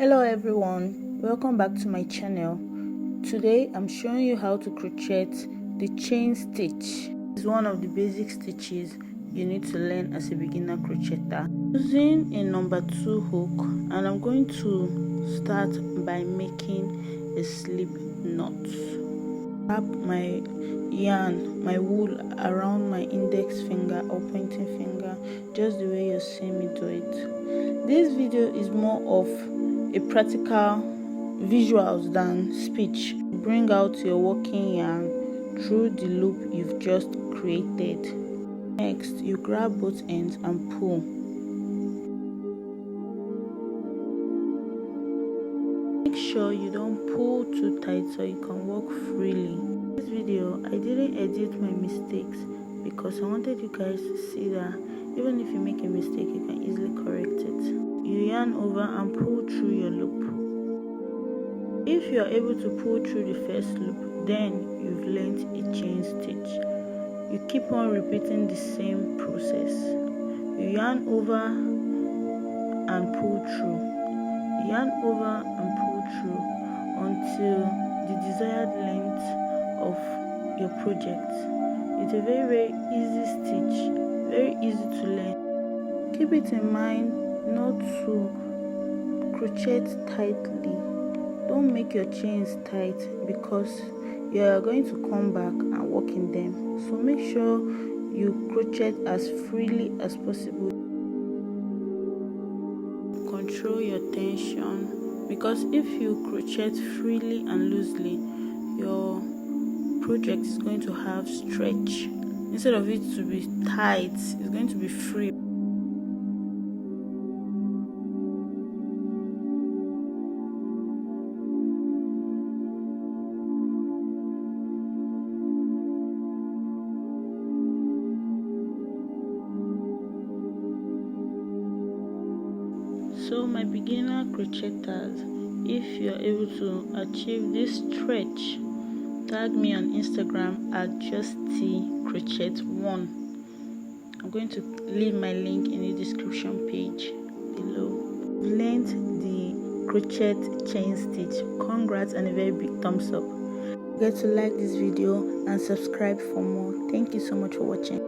Hello everyone, welcome back to my channel. Today I'm showing you how to crochet the chain stitch. It's one of the basic stitches you need to learn as a beginner crocheter. Using a number 2 hook, and I'm going to start by making a slip knot. Wrap my yarn, my wool around my index finger or pointing finger, just the way you're seeing me do it. This video is more of a practical visuals than speech. Bring out your working yarn through the loop you've just created. Next, you grab both ends and pull. Make sure you don't pull too tight so you can work freely. In this video, I didn't edit my mistakes because I wanted you guys to see that even if you make a mistake, you can easily correct it. You yarn over and pull through your loop. If you are able to pull through the first loop, then you've learned a chain stitch. You keep on repeating the same process. You yarn over and pull through. You yarn over and pull through until the desired length of your project. It's a very easy stitch, very easy to learn. Keep it in mind not to crochet tightly. Don't make your chains tight because you are going to come back and work in them. So make sure you crochet as freely as possible. Control your tension, because if you crochet freely and loosely, your project is going to have stretch. Instead of it to be tight, it's going to be free. So my beginner crocheters, if you're able to achieve this stretch, tag me on Instagram at justcrochet1. I'm going to leave my link in the description page below. Learned the crochet chain stitch. Congrats and a very big thumbs up. Don't forget to like this video and subscribe for more. Thank you so much for watching.